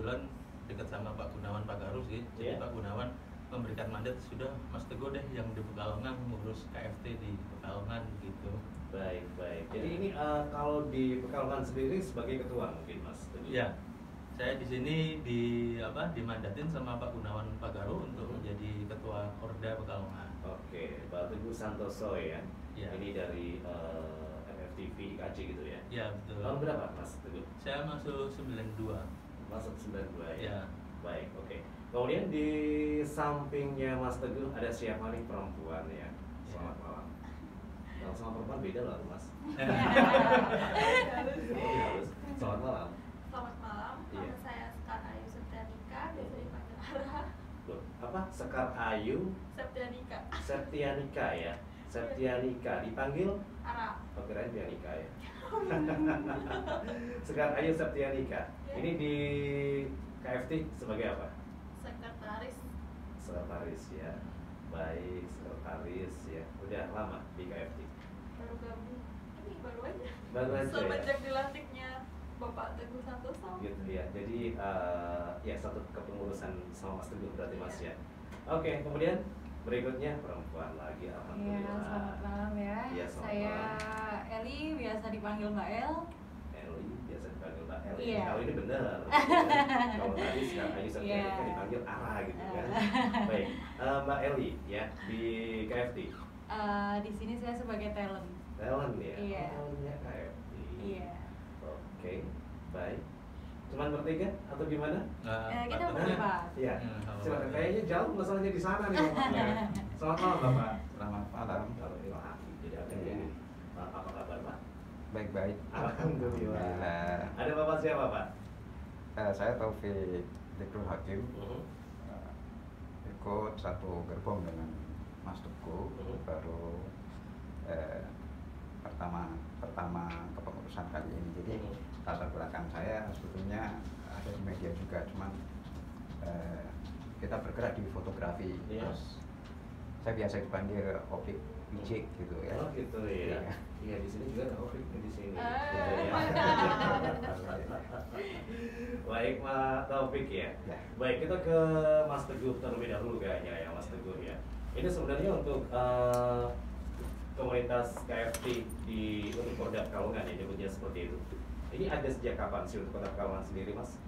kebetulan dekat sama Pak Gunawan Pagaru sih. Jadi Pak Gunawan memberikan mandat, sudah Mas Teguh deh yang di Pekalongan ngurus KFT di Pekalongan gitu. Baik. Jadi ini kalau di Pekalongan sendiri sebagai ketua mungkin Mas Teguh? Ya, saya di sini dimandatin sama Pak Gunawan Pagaru untuk menjadi ketua Korda Pekalongan. Oke, Pak Teguh Santoso ya. Ini dari FFTV IKJ gitu ya? Ya, betul. Tahun berapa Mas Teguh? Saya masuk 92. Masuk 92 ya? Ya. Baik, oke. Kemudian di sampingnya Mas Teguh ada siapa nih, perempuan ya? Selamat malam. Kalau sama perempuan beda loh Mas. Halus. Selamat malam. Selamat malam. Nama saya Sekar Ayu Septianika, biasa dipanggil Ara. Loh, apa? Sekar Ayu Septianika. Septianika ya? Septianika dipanggil Ara. Oh, kirain Pianika ya. Sekar Ayu Septianika. Ini di KFT sebagai apa? Sekretaris. Sekretaris ya. Baik, sekretaris ya. Udah lama di KFT? Baru gabung. Ini baru aja. Baru aja. Semenjak dilantiknya Bapak Teguh Santoso. Gitu ya. Jadi ya satu kepengurusan sama Mas Teguh berarti Mas ya. Oke, kemudian berikutnya perempuan lagi, alhamdulillah. Iya, selamat malam ya. Ya, selamat Saya malam. Eli, biasa dipanggil Mbak El. Eli, biasa dipanggil Mbak El. Iya. Kalau ini benar. Kalau tadi Sekar Ayu Septianika dipanggil Ara gitu kan. Baik, Mbak Eli ya di KFT. Di sini saya sebagai talent. Talent ya. Iya. Talentnya KFT. Iya. Oke, baik. Cuman bertiga atau gimana? Kita berempat. Iya. Silakan. Kayaknya jauh masalahnya di sana nih Bapak. Selamat malam Bapak. Selamat malam. Jadi ada yang apa kabar Pak? Baik-baik. Alhamdulillah. Ada Bapak siapa Pak? Saya Taufik Dikul Hakim. Ikut satu gerbong dengan Mas Teguh. Baru pertama kepengurusan kali ini. Jadi latar belakang saya sebetulnya ada di media juga, cuman kita bergerak di fotografi. Terus saya biasa dipanggil Opik Bijik gitu ya. Oh gitu ya. Iya, di sini juga ada Opik di sini. Baik Mas Taufik ya. Baik, kita ke Mas Teguh terlebih dahulu kayaknya ya Mas Teguh ya. Ini sebenarnya untuk komunitas KFT untuk Korda Pekalongan ya, nyebutnya seperti itu. Ini ada sejak kapan sih untuk Kota Pekalongan sendiri Mas?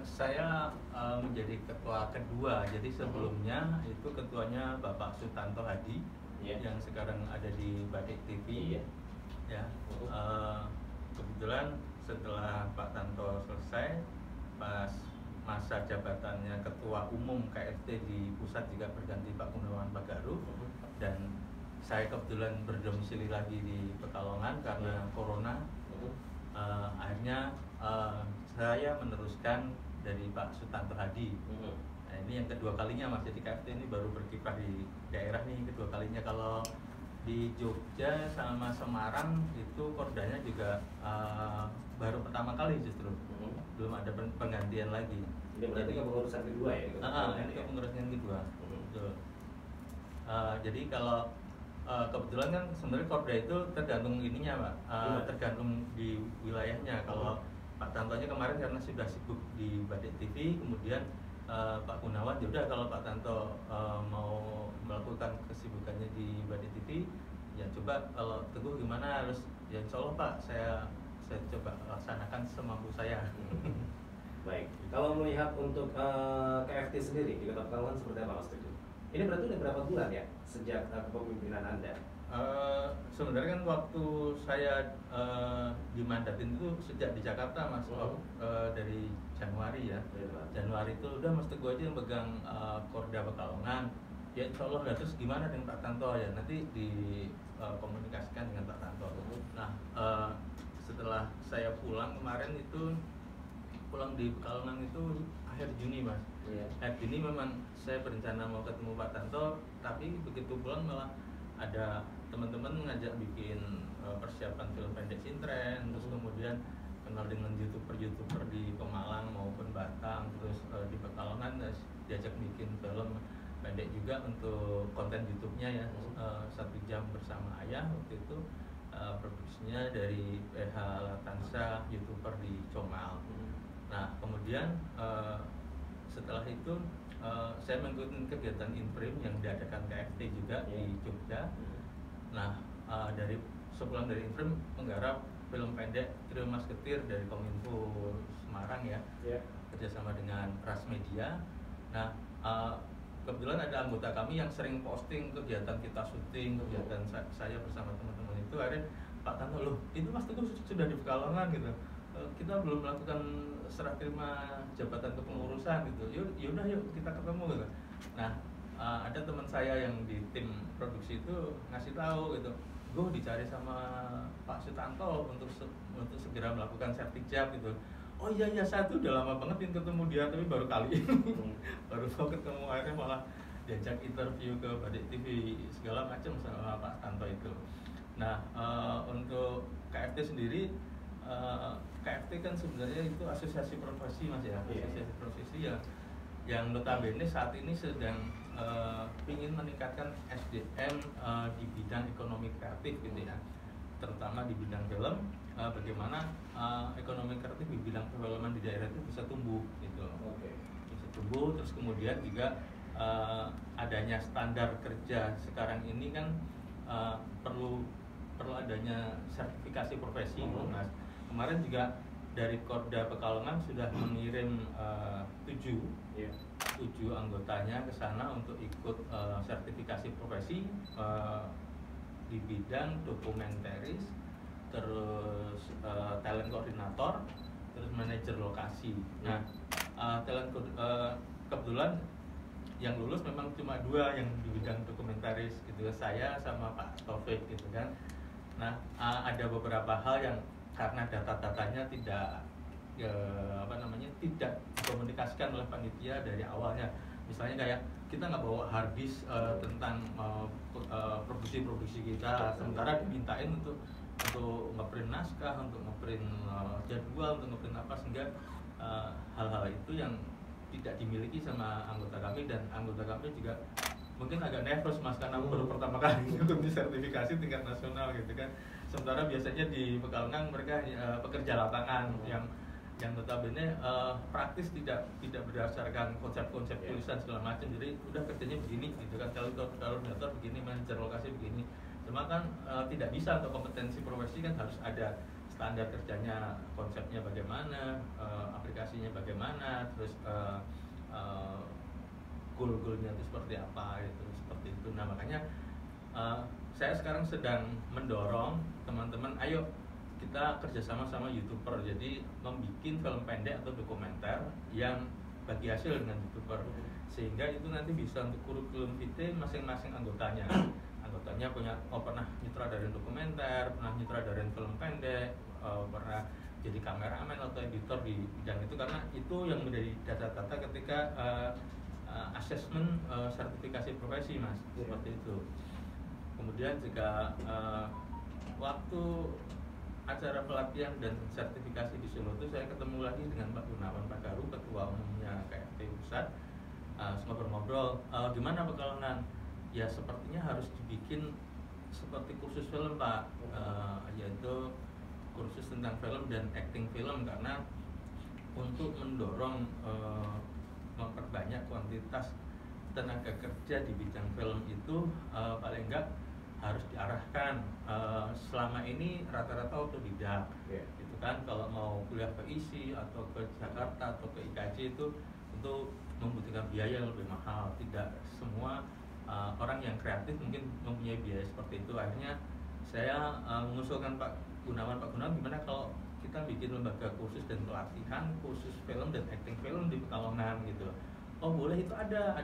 Saya menjadi ketua kedua, jadi sebelumnya itu ketuanya Bapak Sutanto Hadi yang sekarang ada di Batik TV. Ya, kebetulan setelah Pak Tanto selesai, pas masa jabatannya ketua umum KFT di pusat juga berganti Pak Gunawan Pagaru, dan saya kebetulan berdomisili lagi di Pekalongan karena Corona. Akhirnya saya meneruskan dari Pak Sutanto Hadi. Nah, ini yang kedua kalinya Mas, jadi KFT ini baru berkiprah di daerah nih kedua kalinya. Kalau di Jogja sama Semarang itu kordanya juga baru pertama kali justru, belum ada penggantian lagi. Ini berarti kepengurusan kedua ya? Ini kepengurusan kedua. Betul. Jadi kalau kebetulan kan sebenarnya Korda itu tergantung ininya Pak, tergantung di wilayahnya. Kalau Pak Tantonya kemarin karena sudah sibuk di Batik TV, kemudian Pak Gunawan ya udah kalau Pak Tanto mau melakukan kesibukannya di Batik TV, ya coba kalau Teguh gimana, harus ya insya Allah Pak saya coba laksanakan semampu saya. Baik, kalau melihat untuk KFT sendiri di Kota Pekalongan seperti apa Mas Teguh? Ini berarti udah berapa bulan ya sejak kepemimpinan Anda? Sebenarnya kan waktu saya dimandatin itu sejak di Jakarta Mas, dari Januari ya. Januari itu udah Mas Teguh aja yang pegang Korda Pekalongan. Ya insya Allah, terus gimana dengan Pak Tanto ya, nanti dikomunikasikan dengan Pak Tanto. Nah setelah saya pulang kemarin itu, pulang di Pekalongan itu akhir Juni Mas. Akhir Juni memang saya berencana mau ketemu Pak Tanto, tapi begitu pulang malah ada teman-teman ngajak bikin persiapan film pendek sintren, terus kemudian kenal dengan youtuber di Pemalang maupun Batang, terus di Pekalongan diajak bikin film pendek juga untuk konten YouTube-nya ya, 1 jam bersama ayah waktu itu. Produksinya dari PH Latansa, youtuber di Comal. Nah kemudian setelah itu saya mengikuti kegiatan Inframe yang diadakan KFT juga di Jogja. Nah dari sepulang dari Inframe menggarap film pendek Trio Masketir dari Kominfo Semarang ya, kerjasama dengan Ras Media. Nah kebetulan ada anggota kami yang sering posting kegiatan kita syuting, kegiatan saya bersama teman-teman itu. Akhirnya Pak Tanto, loh itu Mas Teguh sudah di Pekalongan gitu, kita belum melakukan serah terima jabatan kepengurusan gitu, yaudah yuk kita ketemu gitu. Nah ada teman saya yang di tim produksi itu ngasih tahu gitu, gue dicari sama Pak Sutanto untuk segera melakukan sertijab gitu. Oh iya saya tuh udah lama banget ketemu dia, tapi baru kali ini baru mau ketemu. Akhirnya malah diajak interview ke Badik TV segala macam sama Pak Tanto itu. Nah untuk KFT sendiri, KFT kan sebenarnya itu asosiasi profesi Mas ya, asosiasi profesi yang notabene saat ini sedang ingin meningkatkan SDM di bidang ekonomi kreatif gitu ya, terutama di bidang film. Bagaimana ekonomi kreatif di bidang perfilman di daerah itu bisa tumbuh gitu, bisa tumbuh. Terus kemudian juga adanya standar kerja sekarang ini kan perlu adanya sertifikasi profesi Mas. Kemarin juga dari Korda Pekalongan sudah mengirim 7 anggotanya ke sana untuk ikut sertifikasi profesi di bidang dokumentaris, terus talent koordinator, terus manajer lokasi. Nah kebetulan yang lulus memang cuma 2 yang di bidang dokumentaris gitu, saya sama Pak Taufik gitu kan. Nah ada beberapa hal yang karena data-datanya tidak tidak dikomunikasikan oleh panitia dari awalnya. Misalnya kayak kita nggak bawa hard disk tentang produksi kita, sementara dimintain untuk ngeprint naskah, untuk ngeprint jadwal, untuk ngeprint apa, sehingga hal-hal itu yang tidak dimiliki sama anggota kami. Dan anggota kami juga mungkin agak nervous Mas, karena baru pertama kali untuk disertifikasi tingkat nasional gitu kan. Sementara biasanya di Pekalongan mereka pekerja lapangan yang notabene praktis, tidak berdasarkan konsep-konsep tulisan segala macam. Jadi udah kerjanya begini gitu kan, kalau koordinator begini, manajer lokasi begini. Cuma kan tidak bisa, untuk kompetensi profesi kan harus ada standar kerjanya, konsepnya bagaimana, aplikasinya bagaimana, terus goal-goalnya itu seperti apa, itu seperti itu. Nah makanya saya sekarang sedang mendorong teman-teman, ayo kita kerjasama sama YouTuber, jadi membuat film pendek atau dokumenter yang bagi hasil dengan YouTuber, sehingga itu nanti bisa untuk kurikulum vitae masing-masing anggotanya punya pernah nyutradarin dokumenter, pernah nyutradarin film pendek, pernah jadi kameramen atau editor di bidang itu, karena itu yang menjadi data-data ketika asesmen sertifikasi profesi Mas, seperti itu. Kemudian juga waktu acara pelatihan dan sertifikasi di Solo itu saya ketemu lagi dengan Pak Gunawan Pagaru, ketua umumnya KFT Pusat. Ngobrol-ngobrol, gimana Pekalongan? Ya sepertinya harus dibikin seperti kursus film Pak, yaitu kursus tentang film dan acting film, karena untuk mendorong memperbanyak kuantitas tenaga kerja di bidang film itu paling enggak harus diarahkan. Selama ini rata-rata otodidak, gitu kan. Kalau mau kuliah ke ISI atau ke Jakarta atau ke IKJ itu tentu membutuhkan biaya yang lebih mahal. Tidak semua orang yang kreatif mungkin mempunyai biaya seperti itu. Akhirnya saya mengusulkan Pak Gunawan, gimana kalau kita bikin lembaga kursus dan pelatihan khusus film dan acting film di Pekalongan gitu. Oh boleh, itu ada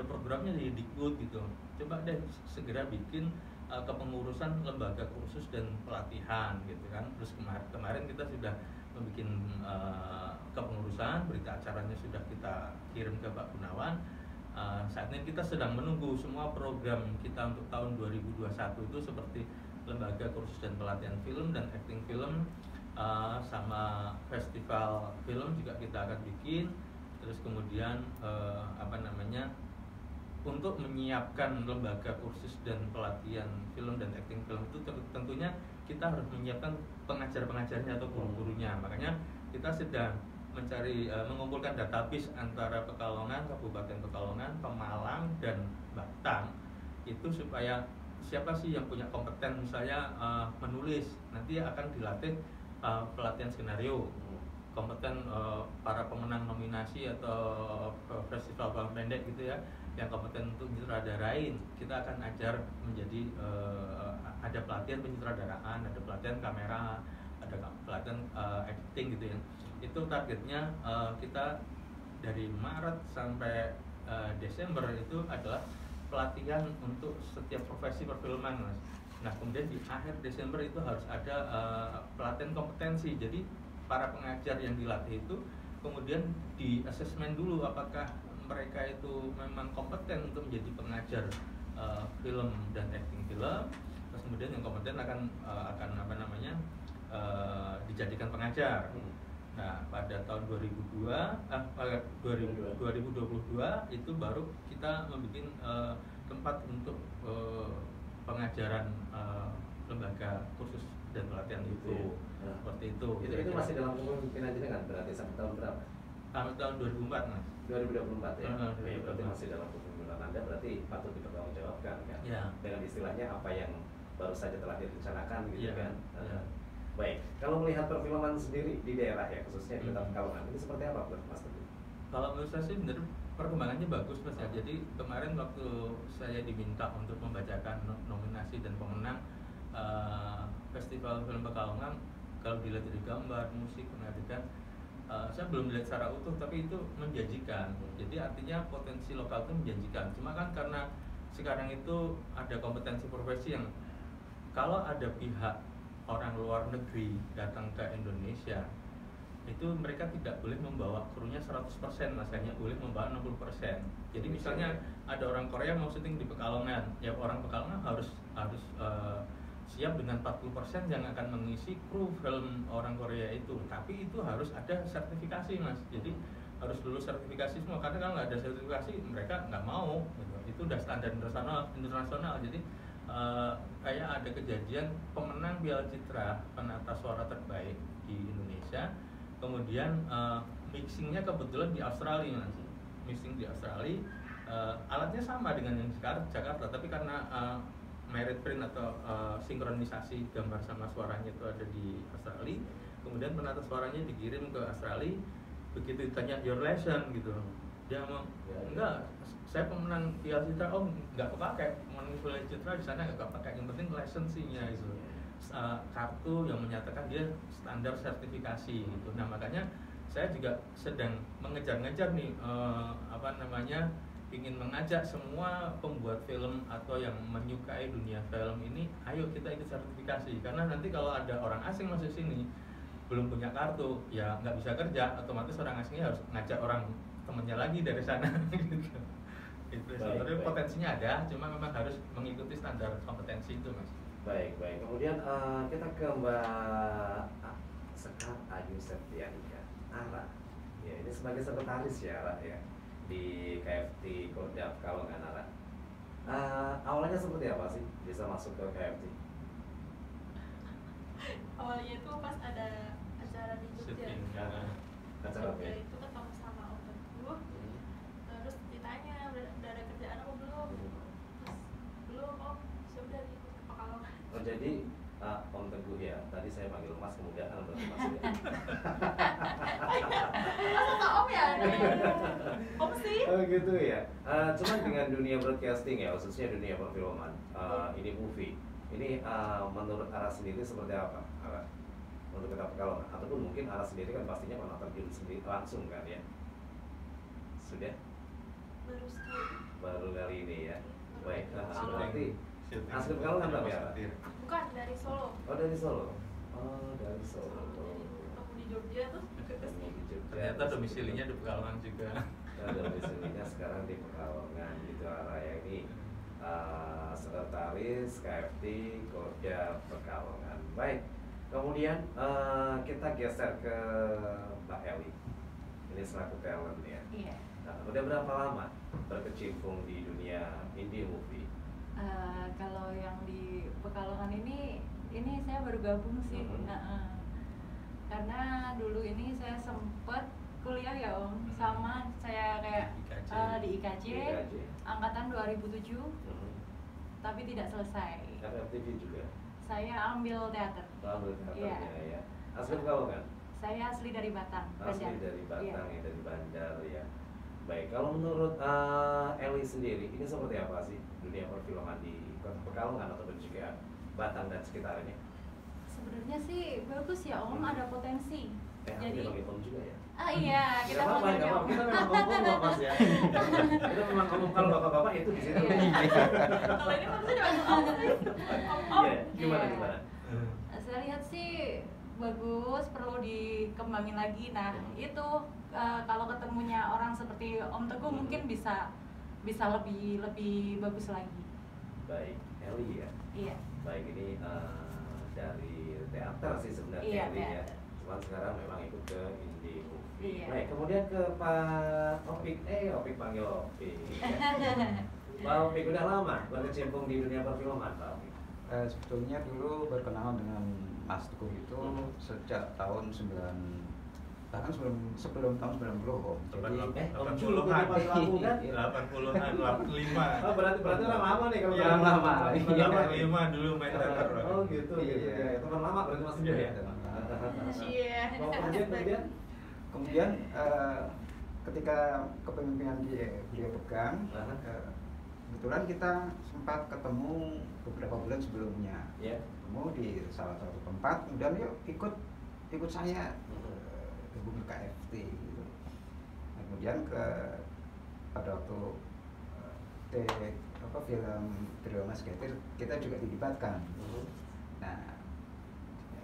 programnya di Dikbud gitu. Coba deh segera bikin kepengurusan lembaga kursus dan pelatihan gitu kan. Terus kemarin kita sudah membuat kepengurusan, berita acaranya sudah kita kirim ke Pak Gunawan. Saat ini kita sedang menunggu semua program kita untuk tahun 2021 itu seperti lembaga kursus dan pelatihan film dan acting film, sama festival film juga kita akan bikin. Terus kemudian untuk menyiapkan lembaga kursus dan pelatihan film dan acting film itu tentunya kita harus menyiapkan pengajar-pengajarnya atau guru-gurunya. Makanya kita sedang mengumpulkan database antara Pekalongan, Kabupaten Pekalongan, Pemalang dan Batang itu supaya siapa sih yang punya kompeten misalnya menulis, nanti akan dilatih pelatihan skenario, kompeten para pemenang nominasi atau festival film pendek gitu ya, yang kompeten untuk menyutradarain, kita akan ajar menjadi ada pelatihan penyutradaraan, ada pelatihan kamera, ada pelatihan editing gitu ya. Itu targetnya kita dari Maret sampai Desember itu adalah pelatihan untuk setiap profesi perfilman, Mas. Nah, kemudian di akhir Desember itu harus ada pelatihan kompetensi. Jadi para pengajar yang dilatih itu kemudian di asesmen dulu apakah mereka itu memang kompeten untuk menjadi pengajar film dan acting film. Terus kemudian yang kompeten akan dijadikan pengajar. Nah, pada tahun 2022 itu baru kita membuat tempat untuk pengajaran lembaga kursus dan pelatihan itu. Seperti itu. Itu masih dalam kepemimpinan jenengan berarti sampai tahun berapa? Sampai tahun 2004, Mas. 2024 ya. Berarti 2024. masih dalam kepemimpinan Anda, berarti patut dipertanggungjawabkan kan. Ya. Dengan istilahnya apa yang baru saja telah direncanakan gitu Ya. kan. Ya. Baik, kalau melihat perfilman sendiri di daerah ya, khususnya di Kota Pekalongan, ini seperti apa Mas Teguh? Kalau menurut saya sih benar perkembangannya bagus, Mas ya. Jadi kemarin waktu saya diminta untuk membacakan nominasi dan pemenang Festival Film Pekalongan, kalau dilihat dari gambar, musik, pengeditan, saya belum melihat secara utuh, tapi itu menjanjikan. Jadi artinya potensi lokal itu menjanjikan. Cuma kan karena sekarang itu ada kompetensi profesi yang kalau ada pihak orang luar negeri datang ke Indonesia, itu mereka tidak boleh membawa krunya 100%, Mas, hanya boleh membawa 60%. Jadi misalnya ada orang Korea mau syuting di Pekalongan, ya orang Pekalongan harus siap dengan 40% yang akan mengisi kru film orang Korea itu. Tapi itu harus ada sertifikasi, Mas. Jadi harus lulus sertifikasi semua, karena kalau nggak ada sertifikasi mereka nggak mau gitu. Itu udah standar internasional. Jadi kayak ada kejadian pemenang Piala Citra penata suara terbaik di Indonesia, kemudian mixingnya kebetulan di Australia, Mas. Mixing di Australia, alatnya sama dengan yang sekarang Jakarta, tapi karena merit print atau sinkronisasi gambar sama suaranya itu ada di Australia, kemudian penata suaranya dikirim ke Australia. Begitu ditanya your lesson gitu, dia ngomong enggak, saya pemenang Piala Citra. Oh, nggak kepakai pemenang Piala Citra di sana, nggak kepakai, yang penting lisensinya gitu, kartu yang menyatakan dia standar sertifikasi gitu. Nah, makanya saya juga sedang mengejar-ngejar nih ingin mengajak semua pembuat film atau yang menyukai dunia film ini, ayo kita ikut sertifikasi. Karena nanti kalau ada orang asing masuk sini belum punya kartu, ya nggak bisa kerja, otomatis orang asingnya harus ngajak orang temennya lagi dari sana gitu. Itu sebenarnya potensinya ada, cuma memang harus mengikuti standar kompetensi itu, Mas. Baik. Kemudian kita ke Mbak Sekar Ayu Septianika, Ara. Ya, ini sebagai sekretaris ya, Ara ya, di KFT Korda Pekalongan, Ara. Awalnya seperti apa sih bisa masuk ke KFT? Awalnya itu pas ada acara di Jogja. Acara apa ya? Itu ketemu sama Om Teguh, terus ditanya udah ada kerjaan apa belum? Terus belum Om, sudah di Pekalongan. Oh, jadi Om Teguh ya, tadi saya panggil Mas, kemudian berarti Mas ya. Masa Om ya? Om sih? Oh gitu ya. Cuman dengan dunia broadcasting ya, khususnya dunia perfilman, ini movie. Ini menurut Ara sendiri seperti apa, Ara? Untuk Kota Pekalongan, ataupun mungkin Ara sendiri kan pastinya pernah terjun sendiri langsung kan ya? Sudah? Baru kali ini ya. Baik, berarti asli Pekalongan tapi Ara? Bukan, dari Solo. Oh, dari Solo. Oh, dari Solo. Ketemu di Jogja terus ke Ketemu di Jogja. Ternyata domisilinya di Pekalongan juga. Domisilinya sekarang di Pekalongan gitu, Ara ya. Ini sekretaris KFT Korda Pekalongan. Baik, kemudian kita geser ke Mbak Eli. Ini selaku talent ya. Iya. Nah, udah berapa lama berkecimpung di dunia indie movie? Kalau yang di Pekalongan ini saya baru gabung sih. Karena dulu ini saya sempet kuliah ya Om, sama saya kayak IKJ. di IKJ, angkatan 2007, tapi tidak selesai. FFTV juga. Saya ambil teater. Ambil teater Iya. ya. Asli Pekalongan? Saya asli dari Batang, Asli Bandar. dari Batang Iya. ya, dari Bandar ya. Baik, kalau menurut Eli sendiri, ini seperti apa sih dunia perfilman di Kota Pekalongan ataupun juga Batang dan sekitarnya? Sebenarnya sih bagus ya Om, ada potensi. Aku Jadi dipanggil Om juga ya? iya, kita Nggak apa-apa, mau nggak apa-apa. Kita memang ngomong Mas ya. Kita memang ngomong kalau bapak-bapak itu di sini. Kalau ini maksudnya dipanggil om. Iya, gimana Iya. gimana? Saya lihat sih bagus, perlu dikembangin lagi. Nah itu kalau ketemunya orang seperti Om Teguh mungkin bisa lebih bagus lagi. Baik, Eli ya. Iya. Baik, ini dari teater sih sebenarnya Iya, Eli ya. teater. Cuman sekarang memang ikut ke indie movie. Iya. Baik, kemudian ke Pak Opik. Opik panggil Opik. Pak Opik udah lama berkecimpung di dunia perfilman, Pak Opik. Sebetulnya dulu berkenalan dengan Mas Teguh itu sejak tahun 9 bahkan sebelum tahun 90 Om. Jadi Om Jul udah panggil aku kan? 80-an, 85. Oh, berarti orang lama nih kalau Iya, orang lama. Iya. 85 dulu main teater. Oh gitu, gitu Iya. ya. Teman lama berarti Mas Teguh ya? Iya. Oh, kemudian kemudian ketika kepemimpinan beliau pegang, kebetulan kita sempat ketemu beberapa bulan sebelumnya. ya. Ketemu di salah satu tempat, kemudian yuk ikut saya gabung ke KFT gitu. Nah, kemudian pada waktu film Drama Skater kita juga dilibatkan. Nah,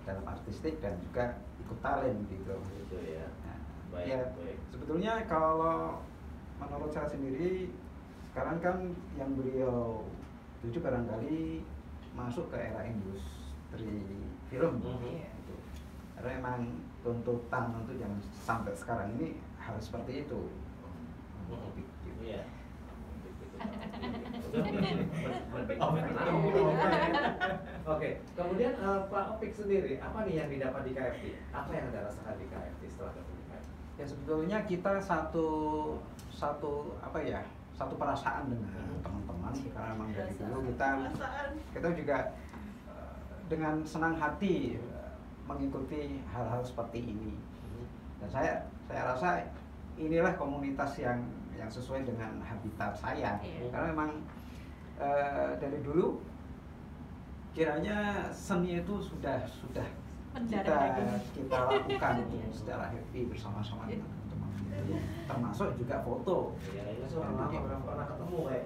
dalam artistik dan juga ikut talent gitu. Gitu ya. Nah, Baik, ya, baik. sebetulnya kalau menurut saya sendiri sekarang kan yang beliau tuju barangkali masuk ke era industri film. Iya. Gitu. Karena emang tuntutan untuk yang sampai sekarang ini harus seperti itu. Gitu. Iya. Oke, kemudian Pak Opik sendiri, apa nih yang didapat di KFT? Apa yang Anda rasakan di KFT setelah gabung di KFT? Ya sebetulnya kita satu perasaan dengan teman-teman karena memang dari dulu kita juga dengan senang hati mengikuti hal-hal seperti ini. Dan saya rasa inilah komunitas yang sesuai dengan habitat saya. Iya. Karena memang dari dulu kiranya seni itu sudah kita lakukan secara happy bersama-sama dengan teman-teman. Termasuk juga foto. Ya, ini seorang lama belum pernah ketemu kayak.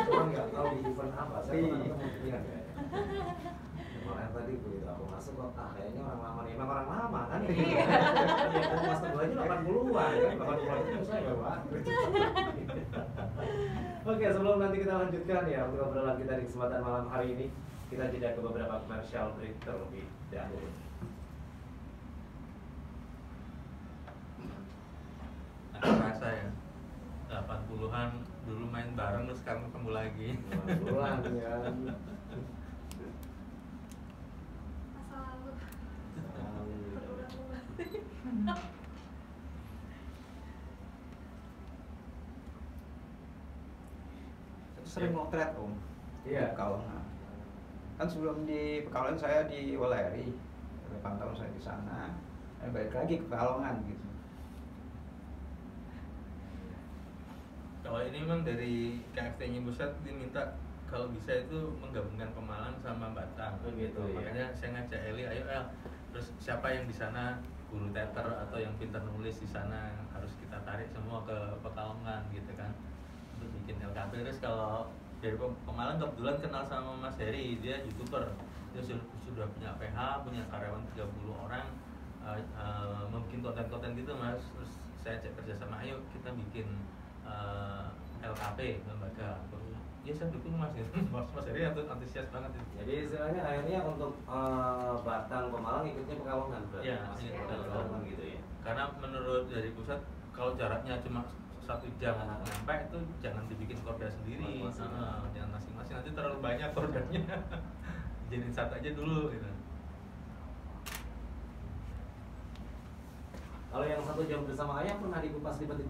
Orang nggak tahu di event apa. Saya pernah ketemu dia kayak. Makanya tadi begitu aku masuk kok, kayaknya orang lama nih. Emang orang lama kan? Iya. Mas Teguh aja 80-an kan? 80-an itu saya Bapak. Oke, sebelum nanti kita lanjutkan ya untuk obrolan kita di kesempatan malam hari ini, kita jeda ke beberapa commercial break terlebih dahulu. Rasa ya 80-an dulu main bareng terus sekarang ketemu lagi. 80-an ya. Masa lalu. Sering motret Om. Iya. Pekalongan. Kan sebelum di Pekalongan saya di Waleri, 8 tahun saya di sana. Balik lagi ke Pekalongan gitu. Kalau ini memang dari KFT-nya pusat diminta kalau bisa itu menggabungkan Pemalang sama Batang. Oh gitu, ya. Makanya saya ngajak Eli, ayo El. Terus siapa yang di sana guru teater atau yang pintar nulis di sana harus kita tarik semua ke Pekalongan gitu kan untuk bikin LKP. Terus kalau dari Pemalang kebetulan kenal sama Mas Heri, dia YouTuber. Dia sudah punya PH, punya karyawan 30 orang, membuat konten-konten gitu Mas. Terus saya cek kerja sama, ayo kita bikin LKP lembaga. Ya saya dukung Mas gitu. Mas Heri antusias banget itu. Jadi istilahnya akhirnya untuk Batang Pemalang ikutnya Pekalongan berarti Iya, Mas, iya, Pekalongan gitu ya. Karena menurut dari pusat kalau jaraknya cuma 1 jam nyampe itu jangan dibikin korda sendiri. Masing-masing. Jangan masing-masing, nanti terlalu banyak kordanya. Jadiin satu aja dulu gitu. Kalau yang 1 jam bersama ayah pernah dikupas di ini